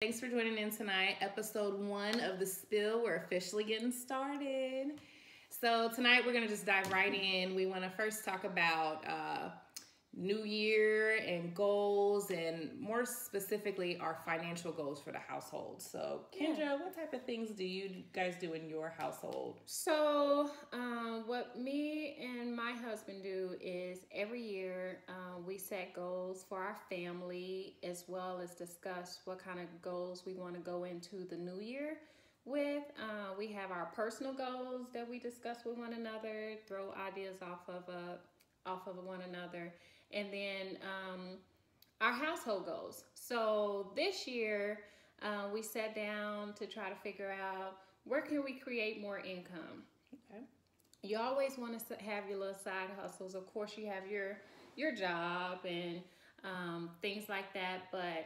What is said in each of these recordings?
Thanks for joining in tonight. Episode 1 of The Spill. We're officially getting started. So tonight we're going to just dive right in. We want to first talk about New Year and goals, and more specifically our financial goals for the household. So Kendra, what type of things do you guys do in your household? So what me and my husband do is every year we set goals for our family, as well as discuss what kind of goals we want to go into the new year with. We have our personal goals that we discuss with one another, throw ideas off of one another, and then our household goals. So this year we sat down to try to figure out where can we create more income. Okay. You always want to have your little side hustles. Of course, you have your job and things like that, but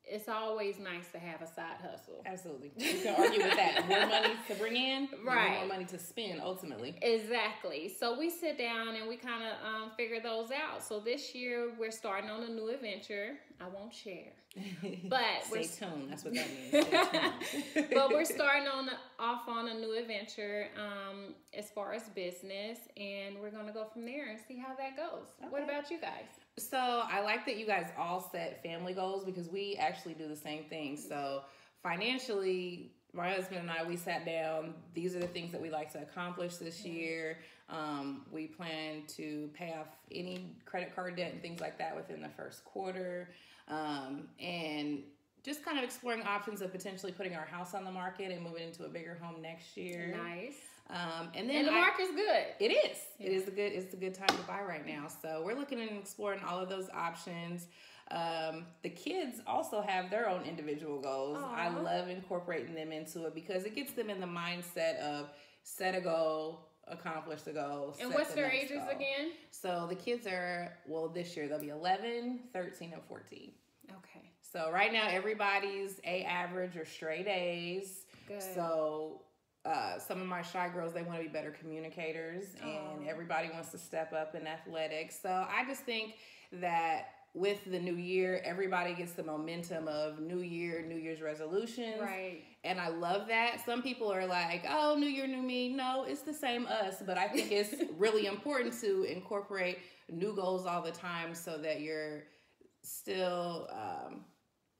it's always nice to have a side hustle. Absolutely. You can argue with that. More money to bring in, right? More money to spend, ultimately. Exactly. So we sit down and we kind of figure those out. So this year we're starting on a new adventure. I won't share, but Stay tuned. That's what that means. Stay tuned. But we're starting off on a new adventure as far as business, and we're gonna go from there and see how that goes. Okay. What about you guys? So I like that you guys all set family goals, because we actually do the same thing. So financially, my husband and I, we sat down. These are the things that we like to accomplish this year. We plan to pay off any credit card debt and things like that within the first quarter. And just kind of exploring options of potentially putting our house on the market and moving into a bigger home next year. Nice. And then the market's good. It is. Yeah. It's a good time to buy right now. So we're looking and exploring all of those options. The kids also have their own individual goals. Aww. I love incorporating them into it because it gets them in the mindset of set a goal, accomplish the goal. And what's their ages again? So the kids are, this year they'll be 11, 13, and 14. Okay. So right now everybody's A average or straight A's. Good. So some of my shy girls, they want to be better communicators, and everybody wants to step up in athletics. So I just think that with the new year, everybody gets the momentum of New Year's resolutions. Right. And I love that. Some people are like, oh, New Year, new me. No, it's the same us. But I think it's really important to incorporate new goals all the time so that you're still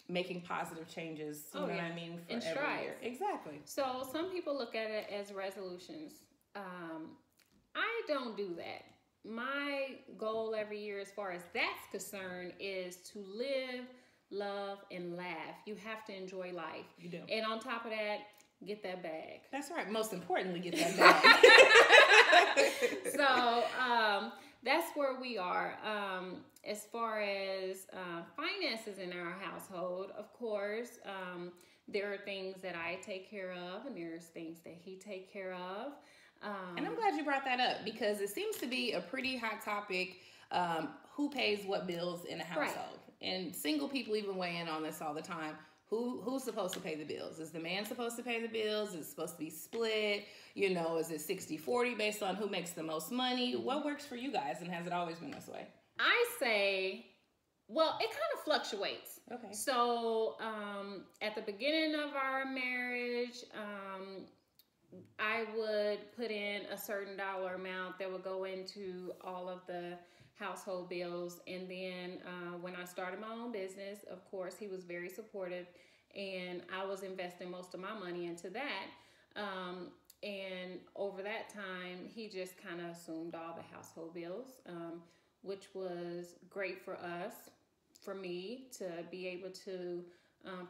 making positive changes, you know what I mean, for every year. Exactly. So some people look at it as resolutions. I don't do that. My goal every year, as far as that's concerned, is to live, love, and laugh. You have to enjoy life. You do. And on top of that, get that bag. That's right. Most importantly, get that bag. So that's where we are. As far as finances in our household, of course, there are things that I take care of, and there's things that he take care of. And I'm glad you brought that up, because it seems to be a pretty hot topic, who pays what bills in a household. Right. And single people even weigh in on this all the time. Who's supposed to pay the bills? Is the man supposed to pay the bills? Is it supposed to be split? You know, is it 60-40 based on who makes the most money? What works for you guys, and has it always been this way? I say, well, it kind of fluctuates. Okay. So at the beginning of our marriage, I would put in a certain dollar amount that would go into all of the household bills. And then when I started my own business, of course, he was very supportive, and I was investing most of my money into that. And over that time, he just kind of assumed all the household bills, which was great for us, for me to be able to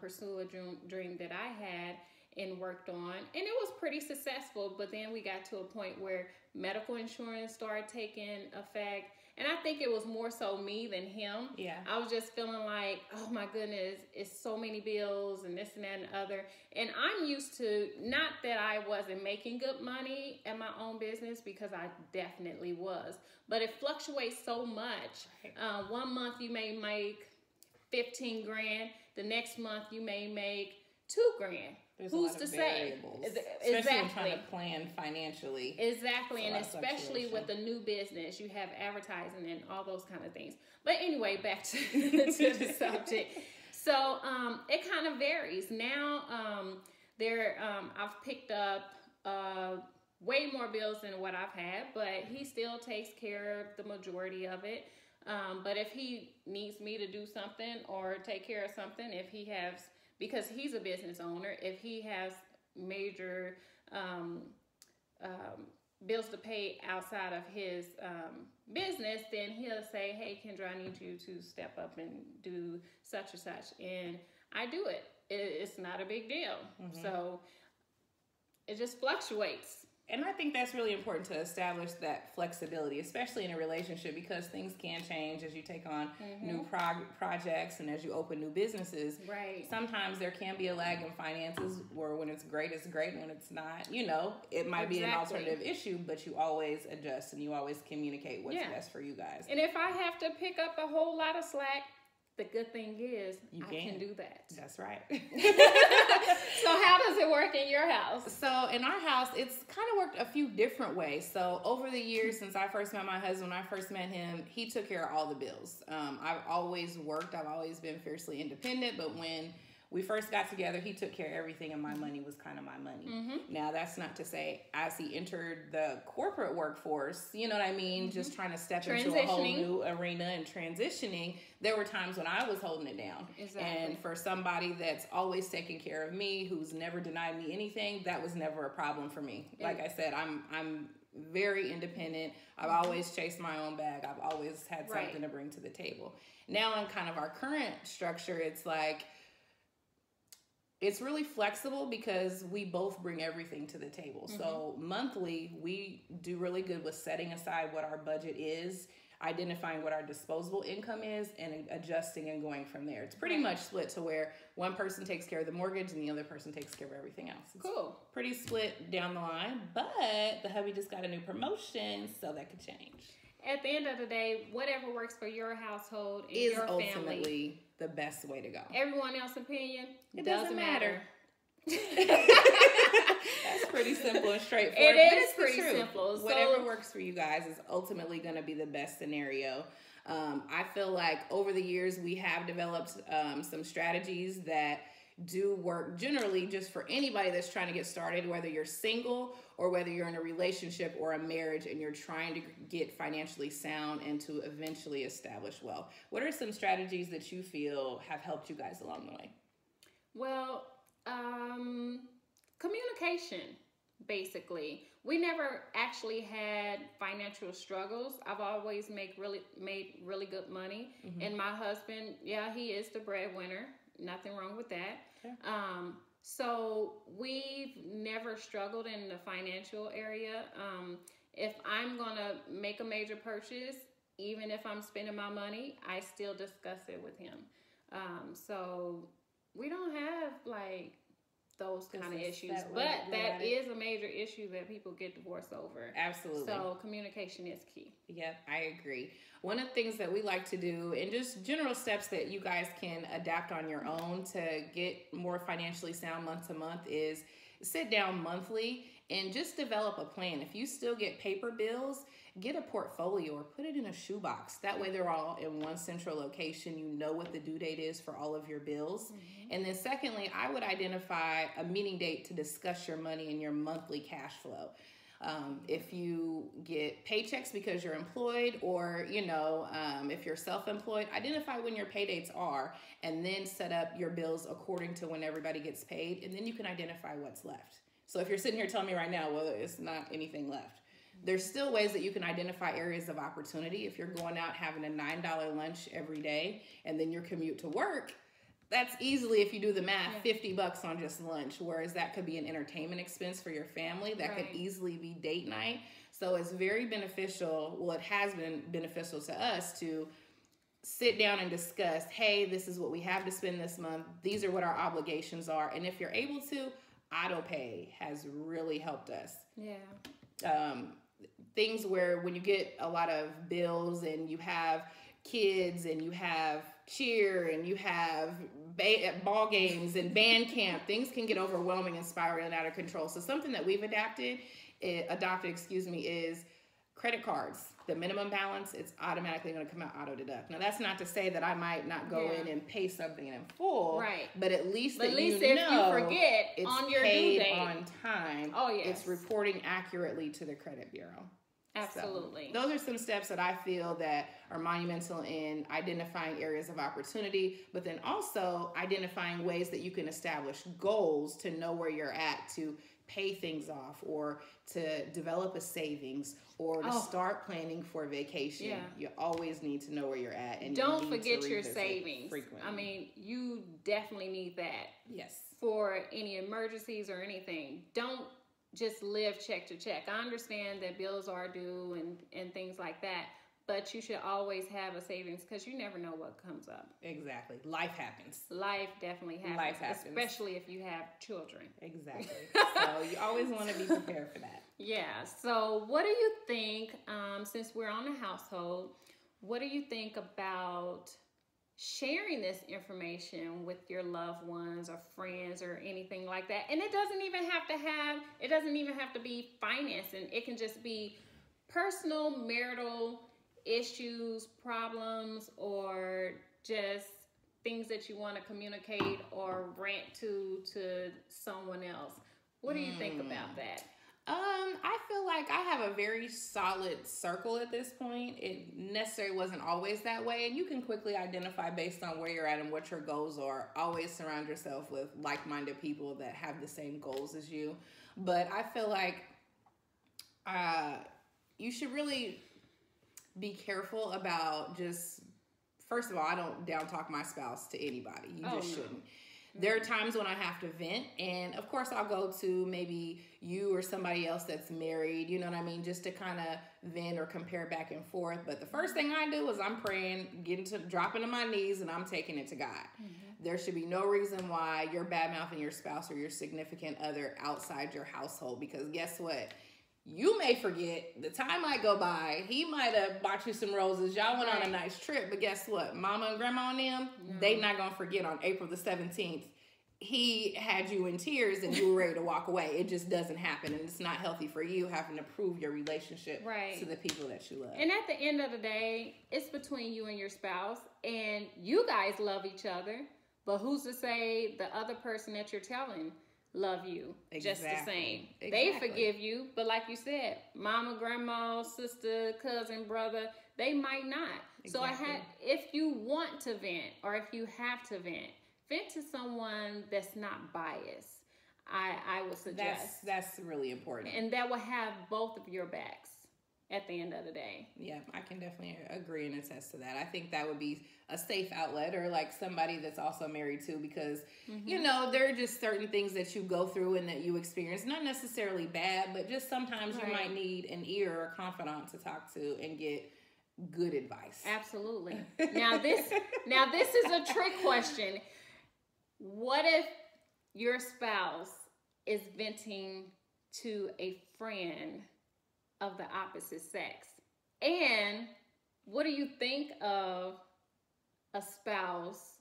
pursue a dream that I had and worked on, and it was pretty successful. But then we got to a point where medical insurance started taking effect, and I think it was more so me than him. Yeah, I was just feeling like, oh my goodness, it's so many bills and this and that and other. And I'm used to, not that I wasn't making good money at my own business, because I definitely was, but it fluctuates so much. Right. 1 month you may make 15 grand, the next month you may make $2,000. There's Who's a lot of to variables, say? Especially Exactly. in trying to plan financially. Exactly, and especially with a new business, you have advertising and all those kind of things. But anyway, back to, to the subject. So it kind of varies. Now I've picked up way more bills than what I've had, but he still takes care of the majority of it. But if he needs me to do something or take care of something, if he has, because he's a business owner, if he has major bills to pay outside of his business, then he'll say, hey, Kendra, I need you to step up and do such and such. And I do it. It's not a big deal. Mm-hmm. So it just fluctuates. And I think that's really important to establish that flexibility, especially in a relationship, because things can change as you take on new projects and as you open new businesses. Right. Sometimes there can be a lag in finances where when it's great, and when it's not, it might be an alternative issue, but you always adjust and you always communicate what's best for you guys. And if I have to pick up a whole lot of slack, the good thing is I can do that. That's right. So how does it work in your house? So in our house, it's kind of worked a few different ways. So over the years, since I first met my husband, when I first met him, he took care of all the bills. I've always worked. I've always been fiercely independent. But when we first got together, he took care of everything, and my money was kind of my money. Mm-hmm. Now, that's not to say as he entered the corporate workforce, you know what I mean, just trying to step into a whole new arena and transitioning, there were times when I was holding it down. Exactly. And for somebody that's always taken care of me, who's never denied me anything, that was never a problem for me. Like I said, I'm very independent. I've always chased my own bag. I've always had something to bring to the table. Now, in kind of our current structure, it's like, it's really flexible because we both bring everything to the table. Mm-hmm. So monthly, we do really good with setting aside what our budget is, identifying what our disposable income is, and adjusting and going from there. It's pretty much split to where one person takes care of the mortgage and the other person takes care of everything else. It's pretty split down the line, but the hubby just got a new promotion, so that could change. At the end of the day, whatever works for your household and is your ultimately family the best way to go. Everyone else's opinion, it doesn't matter. That's pretty simple and straightforward. It is pretty simple. Whatever works for you guys is ultimately going to be the best scenario. I feel like over the years we have developed some strategies that do work generally just for anybody that's trying to get started, whether you're single or whether you're in a relationship or a marriage and you're trying to get financially sound and to eventually establish wealth. What are some strategies that you feel have helped you guys along the way? Well, communication, basically. We never actually had financial struggles. I've always made really good money. Mm-hmm. And my husband, he is the breadwinner. Nothing wrong with that. Okay. So we've never struggled in the financial area. If I'm going to make a major purchase, even if I'm spending my money, I still discuss it with him. So we don't have like those kind of issues, but that is a major issue that people get divorced over. Absolutely. So communication is key. Yep, I agree. One of the things that we like to do, and just general steps that you guys can adapt on your own to get more financially sound month to month, is sit down monthly and just develop a plan. If you still get paper bills, get a portfolio or put it in a shoebox. That way they're all in one central location. You know what the due date is for all of your bills. Mm-hmm. And then secondly, I would identify a meeting date to discuss your money and your monthly cash flow. If you get paychecks because you're employed, or, if you're self-employed, identify when your pay dates are and then set up your bills according to when everybody gets paid. And then you can identify what's left. So if you're sitting here telling me right now, well, it's not anything left, there's still ways that you can identify areas of opportunity. If you're going out having a $9 lunch every day and then your commute to work, that's easily, if you do the math, $50 on just lunch, whereas that could be an entertainment expense for your family. That could easily be date night. So it's very beneficial. Well, it has been beneficial to us to sit down and discuss, hey, this is what we have to spend this month. These are what our obligations are. And if you're able to, auto pay has really helped us. Yeah. Things where when you get a lot of bills and you have kids and you have cheer and you have ball games and band camp, things can get overwhelming and spiraling out of control. So something that we've adopted is credit cards. the minimum balance, it's automatically going to come out auto deduct. Now that's not to say that I might not go in and pay something in full, right? But at least if you forget it's on your paid due date on time. Oh yes, it's reporting accurately to the credit bureau. Absolutely. So those are some steps that I feel that are monumental in identifying areas of opportunity, but then also identifying ways that you can establish goals to know where you're at, to pay things off, or to develop a savings, or to start planning for a vacation. Yeah. You always need to know where you're at. And don't forget your savings. Frequently. I mean, you definitely need that. Yes. For any emergencies or anything. Don't just live check to check. I understand that bills are due and things like that, but you should always have a savings because you never know what comes up. Exactly. Life happens. Life definitely happens. Life happens. Especially if you have children. Exactly. So you always want to be prepared for that. Yeah. So what do you think, since we're on the household, what do you think about sharing this information with your loved ones or friends or anything like that? And it doesn't even have to be financing. It can just be personal marital issues, problems, or just things that you want to communicate or rant to someone else. What do you think about that? I feel like I have a very solid circle at this point. It necessarily wasn't always that way, and you can quickly identify based on where you're at and what your goals are. Always surround yourself with like-minded people that have the same goals as you. But I feel like you should really be careful about just, first of all, I don't down talk my spouse to anybody. You just shouldn't. There are times when I have to vent, and of course I'll go to maybe you or somebody else that's married, you know what I mean, just to kind of vent or compare back and forth. But the first thing I do is I'm praying, dropping to my knees, and I'm taking it to God. Mm-hmm. There should be no reason why you're bad-mouthing your spouse or your significant other outside your household, because guess what? You may forget, the time might go by, he might have bought you some roses, y'all went on a nice trip, but guess what? Mama and grandma and them, they not gonna forget on April the 17th, he had you in tears and you were ready to walk away. It just doesn't happen, and it's not healthy for you having to prove your relationship to the people that you love. And at the end of the day, it's between you and your spouse, and you guys love each other, but who's to say the other person that you're telling love you just the same? Exactly. They forgive you, but like you said, mama, grandma, sister, cousin, brother, they might not. Exactly. So if you want to vent, or if you have to vent to someone that's not biased. I would suggest that's really important, and that will have both of your backs at the end of the day. Yeah, I can definitely agree and attest to that. I think that would be a safe outlet, or like somebody that's also married too, because you know, there are just certain things that you go through and that you experience, not necessarily bad, but just sometimes you might need an ear or a confidant to talk to and get good advice. Absolutely. Now this is a trick question. What if your spouse is venting to a friend of the opposite sex? And what do you think of a spouse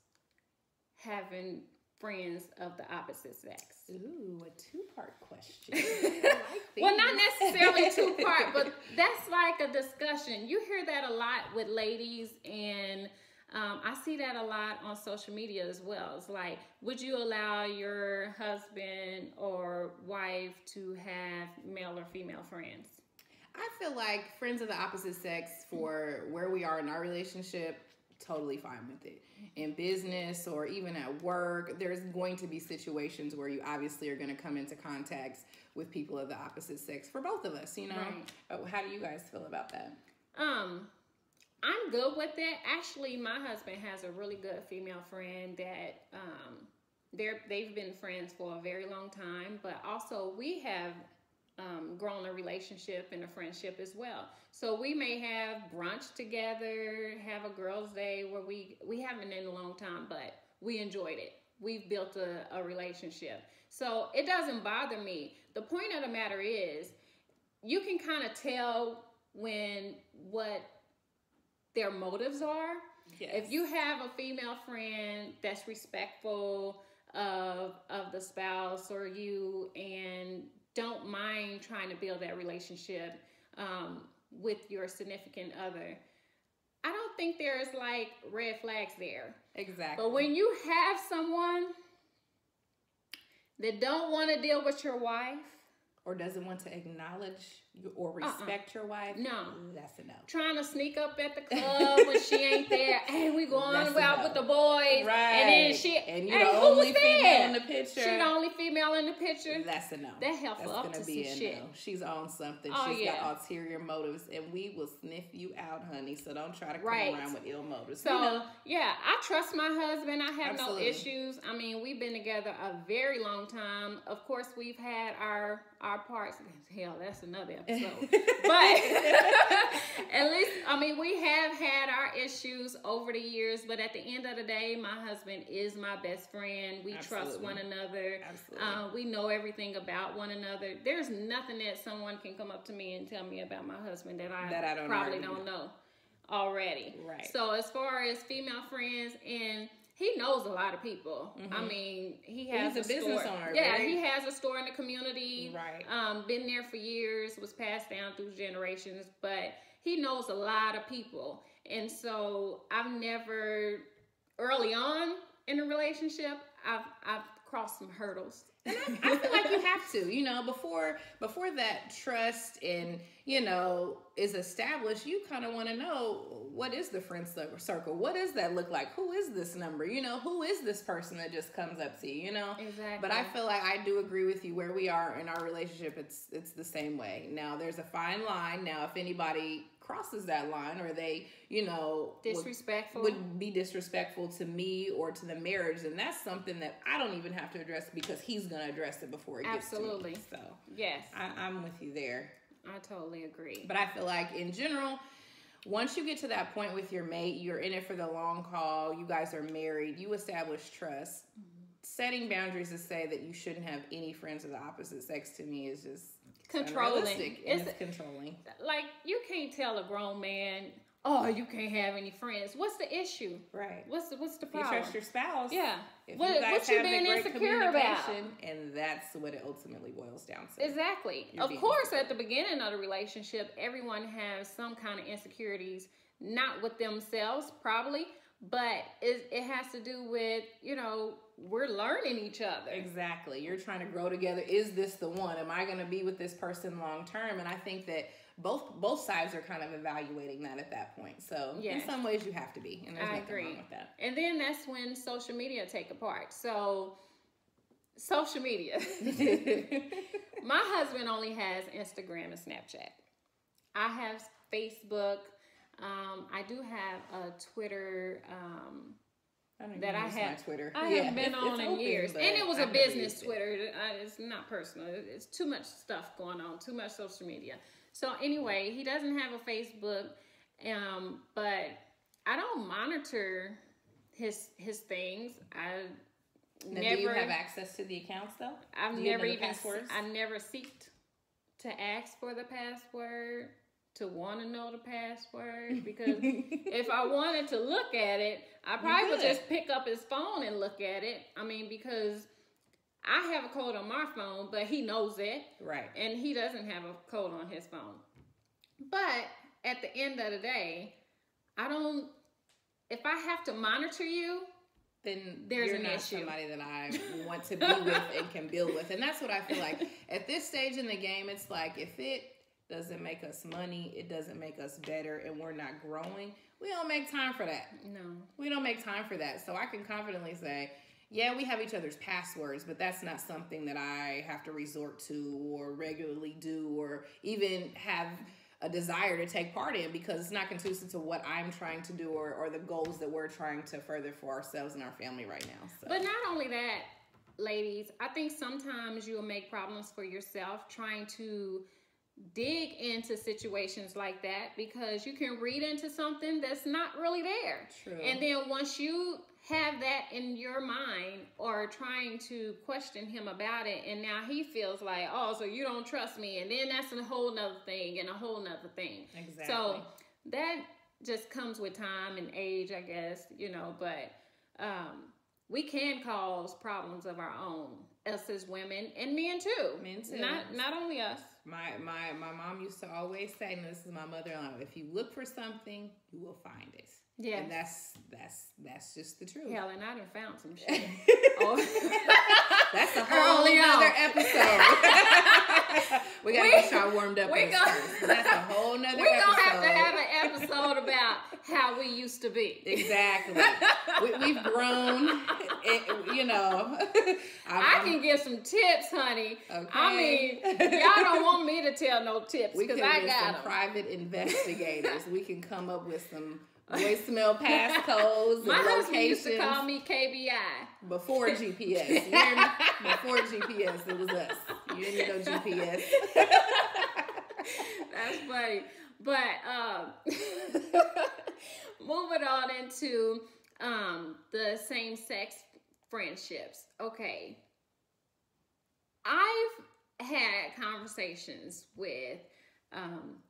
having friends of the opposite sex? Ooh, a two-part question. I like well, not necessarily two-part, but that's like a discussion. You hear that a lot with ladies, and I see that a lot on social media as well. It's like, would you allow your husband or wife to have male or female friends? I feel like friends of the opposite sex, for where we are in our relationship, totally fine with it. In business or even at work, there's going to be situations where you obviously are going to come into contact with people of the opposite sex, for both of us, you know? Right. How do you guys feel about that? I'm good with it. Actually, my husband has a really good female friend that they've been friends for a very long time, but also we have grown a relationship and a friendship as well. So we may have brunch together, have a girls' day where we haven't in a long time, but we enjoyed it. We've built a relationship. So it doesn't bother me. The point of the matter is, you can kind of tell what their motives are. Yes. If you have a female friend that's respectful of the spouse or you, and don't mind trying to build that relationship, with your significant other, I don't think there's like red flags there. Exactly. But when you have someone that don't want to deal with your wife, or doesn't want to acknowledge or respect your wife, no, that's a no. Trying to sneak up at the club when she ain't there. Hey, we going out with the boys, right? And then and you're the only female in the picture. She the only female in the picture. That's a no. That heifer up to some shit. No. She's on something. Oh, She's got ulterior motives, and we will sniff you out, honey. So don't try to come around with ill motives. So yeah, I trust my husband. I have Absolutely. no issues. I mean, we've been together a very long time. Of course, we've had our parts. Hell, that's another episode. But at least, I mean, we have had our issues over the years. But at the end of the day, my husband is my best friend. We trust one another. Absolutely. We know everything about one another. There's nothing that someone can come up to me and tell me about my husband that I probably don't know already. Right. So as far as female friends, and he knows a lot of people. Mm-hmm. I mean, he's a business store. owner. Yeah, right? he has a store in the community. Right. Been there for years, was passed down through generations, but he knows a lot of people. And so I've never, early on in a relationship, I've crossed some hurdles. I feel like you have to, before that trust and, is established, you kind of want to know, what is the friend circle? What does that look like? Who is this number? Who is this person that just comes up to you, Exactly. But I feel like I do agree with you where we are in our relationship. It's the same way. Now, there's a fine line. Now, if anybody crosses that line or they, disrespectful would be disrespectful to me or to the marriage, and that's something that I don't even have to address because he's going to address it before it gets to me. So yes, I'm with you there. I totally agree. But I feel like in general, once you get to that point with your mate, you're in it for the long haul, you guys are married, you establish trust. Mm-hmm. Setting boundaries to say that you shouldn't have any friends of the opposite sex, to me, is just controlling. It's controlling. Like, you can't tell a grown man, oh, you can't have any friends. What's the issue? Right. What's the problem? If you trust your spouse. Yeah. If what you being insecure about? And that's what it ultimately boils down to. Exactly. Of course, at the beginning of the relationship, everyone has some kind of insecurities, not with themselves, probably, but it has to do with, we're learning each other. Exactly. You're trying to grow together. Is this the one? Am I going to be with this person long term? And I think that both sides are kind of evaluating that at that point. So in some ways you have to be, and there's nothing wrong with that. And then that's when social media take apart. So social media. My husband only has Instagram and Snapchat. I have Facebook. I do have a Twitter. I have Twitter. I haven't been on in years, and it was a business Twitter. It's not personal. It's too much stuff going on. Too much social media. So anyway, he doesn't have a Facebook, but I don't monitor his things. Do you have access to the accounts though? I never seeked to ask for the password, to want to know the password, because if I wanted to look at it, I probably would just pick up his phone and look at it. I mean, because I have a code on my phone, but he knows it. Right. And he doesn't have a code on his phone. But at the end of the day, if I have to monitor you, then there's an issue. Somebody that I want to be with and can build with. And that's what I feel like. At this stage in the game, it's like, if it doesn't make us money, it doesn't make us better, and we're not growing, we don't make time for that. No. We don't make time for that. So I can confidently say, yeah, we have each other's passwords, but that's not something that I have to resort to or regularly do or even have a desire to take part in, because it's not conducive to what I'm trying to do or the goals that we're trying to further for ourselves and our family right now. So. But not only that, ladies, I think sometimes you'll make problems for yourself trying to dig into situations like that, because you can read into something that's not really there. True. And then once you have that in your mind or trying to question him about it, and now he feels like, oh, so you don't trust me, and then that's a whole nother thing and a whole nother thing. Exactly. So that just comes with time and age, I guess, but we can cause problems of our own, us as women, and men too. Men too. Not only us. My mom used to always say, and this is my mother-in-law, if you look for something, you will find it. Yeah. And that's just the truth. Hell, and I done found some shit. That's a whole other episode. we gotta get y'all warmed up. That's a whole nother episode. We're gonna have an episode about how we used to be. Exactly. We've grown. I can give some tips, honey. Okay. I mean, y'all don't want me to tell no tips because I got them. Private investigators. We can come up with some voicemail passcodes. My husband used to call me KBI. Before GPS. You hear me? Before GPS, it was us. You didn't need no GPS. That's funny. But moving on into the same-sex friendships. Okay. I've had conversations with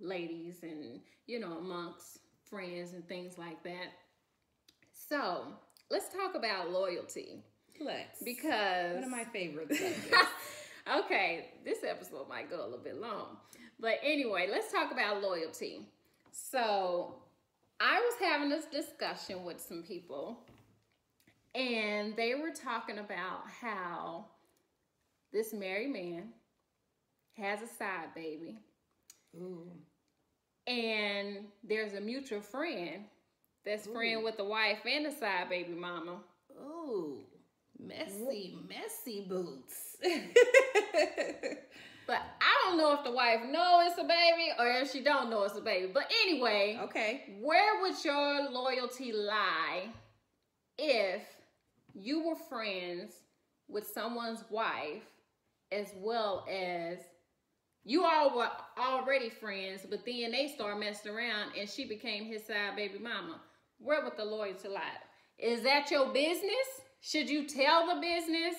ladies and, amongst friends and things like that. So let's talk about loyalty. Because one of my favorite subjects. Okay, this episode might go a little bit long. But anyway, let's talk about loyalty. So I was having this discussion with some people, and they were talking about how this married man has a side baby. Ooh. And there's a mutual friend that's friend with the wife and the side baby mama. Ooh, messy boots. But I don't know if the wife knows it's a baby or if she don't know it's a baby. But anyway, okay, where would your loyalty lie if you were friends with someone's wife as well as you all were already friends, but then they started messing around and she became his side baby mama? Where would the loyalty lie? Is that your business? Should you tell the business?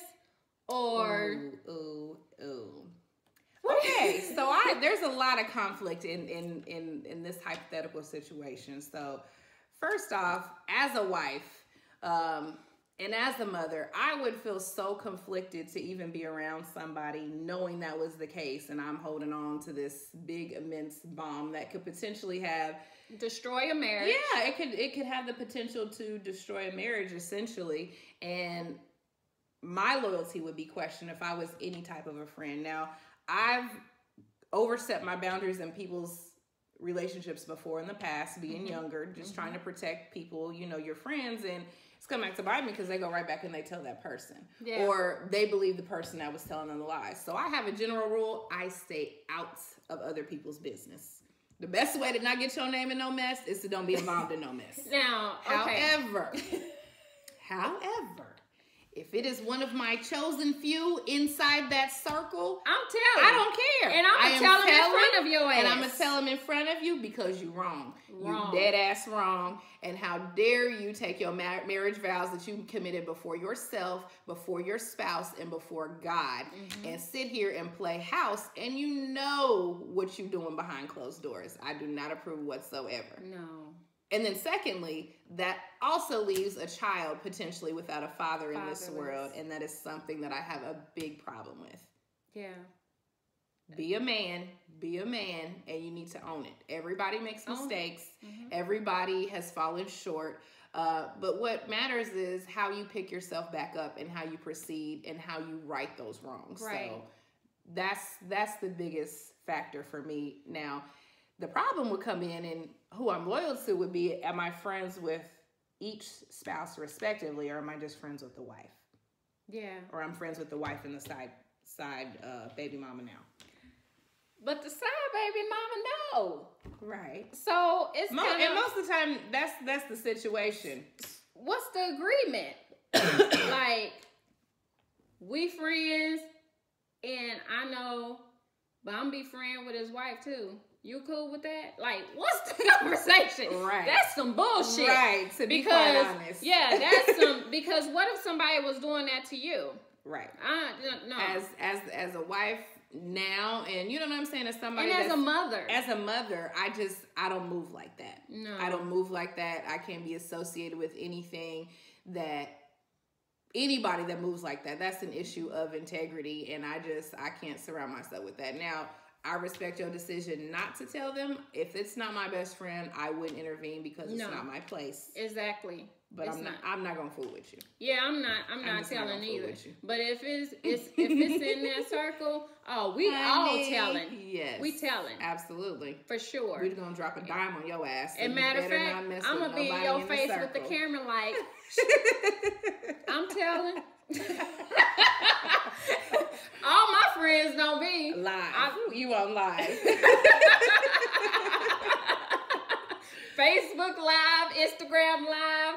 Or ooh. Okay, so there's a lot of conflict in this hypothetical situation. So first off, as a wife, and as a mother, I would feel so conflicted to even be around somebody knowing that was the case, and I'm holding on to this big, immense bomb that could potentially destroy a marriage. Yeah, it could have the potential to destroy a marriage, essentially, and my loyalty would be questioned if I was any type of a friend. Now, I've overstepped my boundaries in people's relationships before in the past, being younger, just trying to protect people, your friends, and it's come back to bite me because they go right back and they tell that person. Yeah. Or they believe the person that was telling them the lies. So I have a general rule. I stay out of other people's business. The best way to not get your name in no mess is to don't be involved in no mess. Now, okay. However, if it is one of my chosen few inside that circle, I'm telling. I don't care. And I'm going to tell them in front of your ass. And I'm going to tell them in front of you because you're wrong. You're dead ass wrong. And how dare you take your marriage vows that you committed before yourself, before your spouse, and before God, and sit here and play house, and you know what you're doing behind closed doors. I do not approve whatsoever. No. And then secondly, that also leaves a child potentially without a father in this world. And that is something that I have a big problem with. Yeah. Be a man, and you need to own it. Everybody makes mistakes. Everybody has fallen short. But what matters is how you pick yourself back up and how you proceed and how you right those wrongs. Right. So that's the biggest factor for me. Now, the problem would come in, and who I'm loyal to would be, am I friends with each spouse respectively, or am I just friends with the wife? Yeah. Or I'm friends with the wife and the side baby mama now. But the side baby mama, no. Right. So it's and most of the time, that's the situation. What's the agreement? Like, we friends, and I know, but I'm be friend with his wife too. You cool with that? Like, what's the conversation? Right. That's some bullshit. Right, to be quite honest. Yeah, that's some, because what if somebody was doing that to you? Right. No. As a wife now, and you know what I'm saying, as somebody, and as a mother. As a mother, I don't move like that. No. I don't move like that. I can't be associated with anybody that moves like that. That's an issue of integrity, and I can't surround myself with that. Now, I respect your decision not to tell them. If it's not my best friend, I wouldn't intervene because it's not my place. Exactly. But I'm not gonna fool with you. Yeah, I'm not telling either. But if it's in that circle, we all telling. Yes, we telling. Absolutely, for sure. We're gonna drop a dime on your ass. And matter of fact, I'm gonna be in your face with the camera like, I'm telling. All my friends know me live. You on live. Facebook Live, Instagram Live.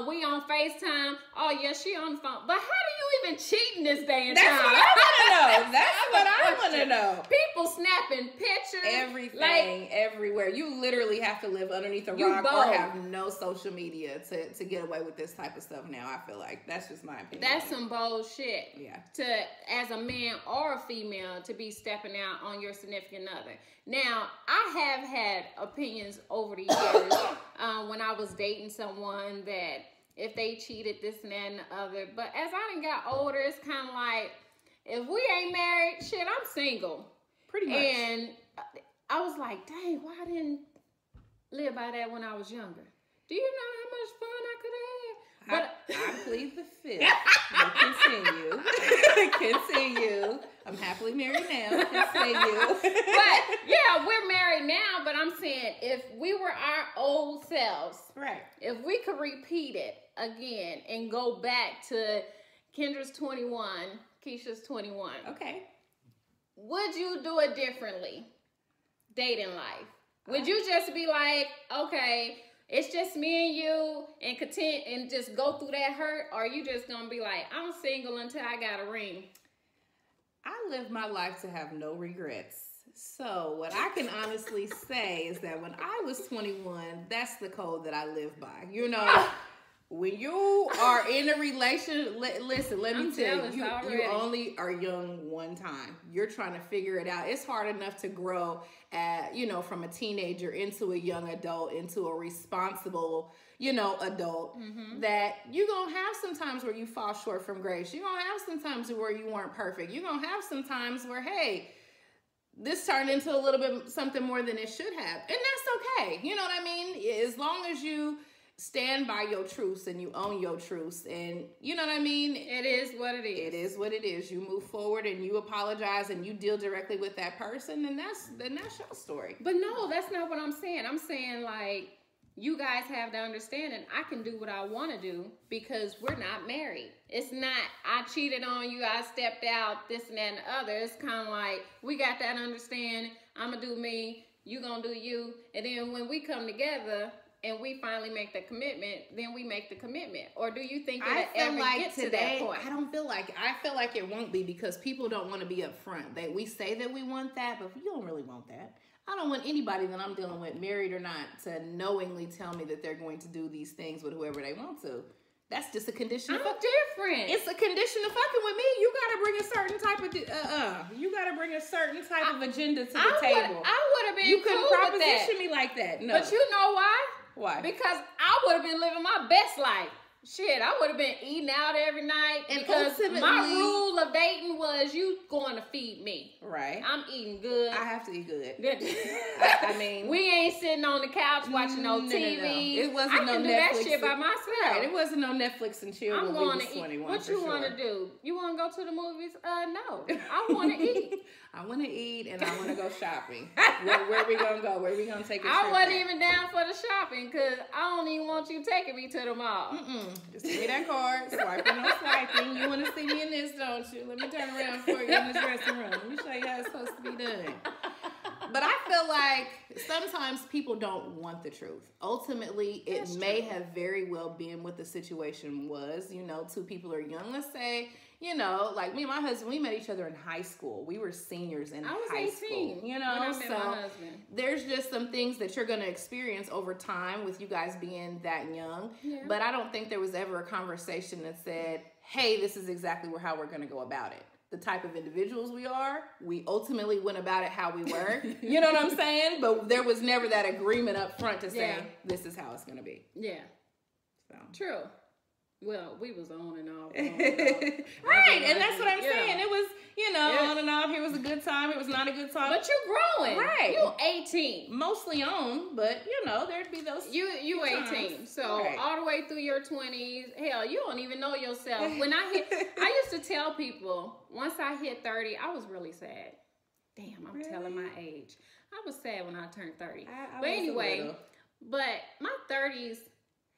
We on FaceTime. Oh yeah, she on the phone. But how do you even cheat in this day and time? That's what I want to know. That's what I want to know. People snapping pictures. Everything, everywhere. You literally have to live underneath a rock or have no social media to get away with this type of stuff now, I feel like. That's just my opinion. That's some bullshit. Yeah. As a man or a female, to be stepping out on your significant other. Now, I have had opinions over the years when I was dating someone that if they cheated, this and that and the other. But as I done got older, it's kind of like, if we ain't married, shit, I'm single. Pretty much. And I was like, dang, why I didn't live by that when I was younger? Do you know how much fun I could have had? But I plead the fifth. Continue. I'm happily married now. Continue. But yeah, we're married now. But I'm saying, if we were our old selves, right? If we could repeat it again and go back to Kendra's 21, Keisha's 21. Okay. Would you do it differently? Dating life. Would you just be like, okay, it's just me and you, and continue and just go through that hurt? Or are you just gonna be like, I'm single until I got a ring? I live my life to have no regrets. So what I can honestly say is that when I was 21, that's the code that I live by. You know, when you are in a relationship, listen, let me tell you, you only are young one time. You're trying to figure it out. It's hard enough to grow from a teenager into a young adult, into a responsible, adult, that you're going to have some times where you fall short from grace. You're going to have some times where you weren't perfect. You're going to have some times where, hey, this turned into a little bit something more than it should have. And that's okay. You know what I mean? As long as you stand by your truths and you own your truths, and you know what I mean? It is what it is. It is what it is. You move forward and you apologize and you deal directly with that person, and that's your story. But no, that's not what I'm saying. I'm saying, like, you guys have to understand, and I can do what I want to do because we're not married. It's not, I cheated on you, I stepped out, this and that and the other. It's kind of like, we got that understanding. I'm going to do me, you going to do you. And then when we come together and we finally make the commitment, then we make the commitment. Or do you think it'll ever get to that point? I don't feel like, I feel like it won't be, because people don't want to be upfront. We say that we want that, but you don't really want that. I don't want anybody that I'm dealing with, married or not, to knowingly tell me that they're going to do these things with whoever they want to. That's just a condition. I'm different. It's a condition of fucking with me. You gotta bring a certain type of agenda to the table. I would have been. You couldn't proposition me like that. No. But you know why? Why? Because I would have been living my best life. Shit, I would have been eating out every night, and because my rule of dating was you going to feed me. Right. I'm eating good. I have to eat good. I mean, we ain't sitting on the couch watching no TV. No. It wasn't no Netflix. I can do that shit by myself. Right. It wasn't no Netflix and chill. I'm going to eat. What you want to do? You want to go to the movies? No. I want to eat. I want to eat and I want to go shopping. Where we gonna go? Where we gonna take a trip? I wasn't even down for the shopping because I don't even want you taking me to the mall. Just give me that card. Swiping or swiping. You want to see me in this, don't you? Let me turn around for you in the dressing room. Let me show you how it's supposed to be done. But I feel like sometimes people don't want the truth. Ultimately, it may have very well been what the situation was. Two people are young. Let's say, like me and my husband, we met each other in high school. We were seniors in high school. When I met my husband. There's just some things that you're going to experience over time with you guys being that young. Yeah. But I don't think there was ever a conversation that said, hey, this is exactly how we're going to go about it. The type of individuals we are, we ultimately went about it how we were. You know what I'm saying? But there was never that agreement up front to say, this is how it's going to be. Yeah. So True. Well, we was on and off. Right, and that's what I'm saying. It was, you know, on and off. Here was a good time. It was not a good time. But you're growing. Right. You 18. Mostly on, but, you know, there'd be those You 18. times. So Right. all the way through your 20s, hell, you don't even know yourself. When I used to tell people, once I hit 30, I was really sad. Damn, I'm telling my age. I was sad when I turned 30. But anyway, but my 30s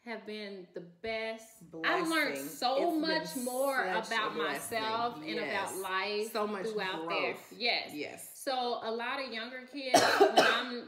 have been the best. I learned so much more about myself and about life so much throughout growth. there. Yes. Yes. So a lot of younger kids,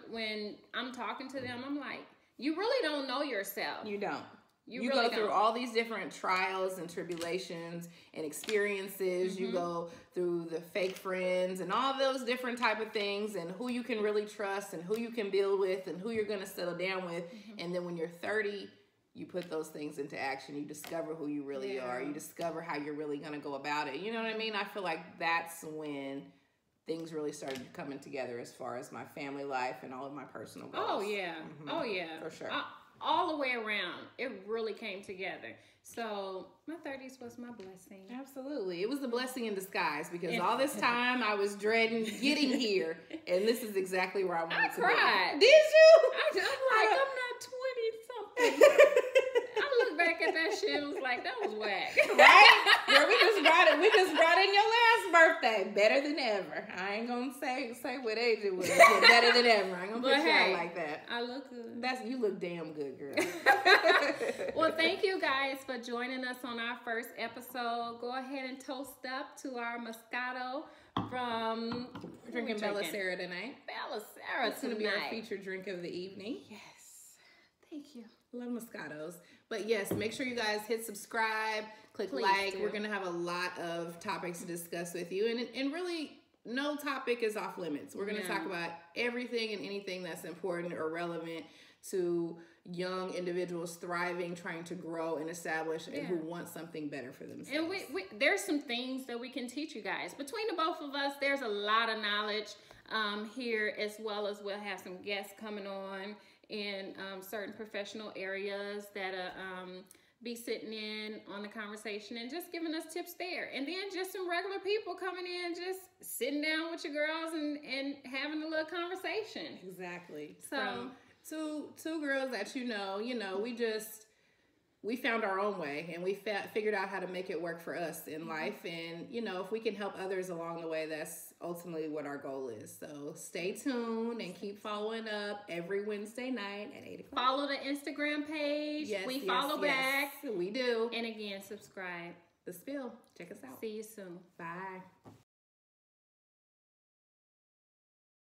when I'm talking to them, I'm like, you really don't know yourself. You don't. You really go through don't. all these different trials and tribulations and experiences. You go through the fake friends and all those different type of things, and who you can really trust and who you can build with and who you're going to settle down with. And then when you're 30, you put those things into action. You discover who you really are. You discover how you're really going to go about it. You know what I mean? I feel like that's when things really started coming together as far as my family life and all of my personal goals. Oh, yeah. Oh, yeah. For sure. All the way around, it really came together. So my 30s was my blessing. Absolutely. It was a blessing in disguise because all this time I was dreading getting here, and this is exactly where I wanted to cried. be. Did you? I'm like, I'm not 20 something. I look back at that shit and was like, that was whack. Right? Girl, we just brought in your last birthday. Better than ever. I ain't gonna say what age it was, but better than ever. I ain't gonna put you out like that. I look good. You look damn good, girl. Well, thank you guys for joining us on our first episode. Go ahead and toast up to our Moscato from Drinking Bella Sara tonight. Bella Sara It's gonna be our featured drink of the evening. Yes. Thank you. Love Moscatos. But yes, make sure you guys hit subscribe, click Please like. do. We're going to have a lot of topics to discuss with you. And really, no topic is off limits. We're going to talk about everything and anything that's important or relevant to young individuals thriving, trying to grow and establish, and who want something better for themselves. And we there's some things that we can teach you guys. Between the both of us, there's a lot of knowledge here, as well as we'll have some guests coming on in certain professional areas that be sitting in on the conversation and just giving us tips there. And then just some regular people coming in, just sitting down with your girls and having a little conversation. Exactly. So two girls that we found our own way, and we figured out how to make it work for us in life. And, if we can help others along the way, that's ultimately what our goal is. So stay tuned and keep following up every Wednesday night at 8 o'clock. Follow the Instagram page. Yes, we follow back. We do. And again, subscribe. The Spill. Check us out. See you soon. Bye.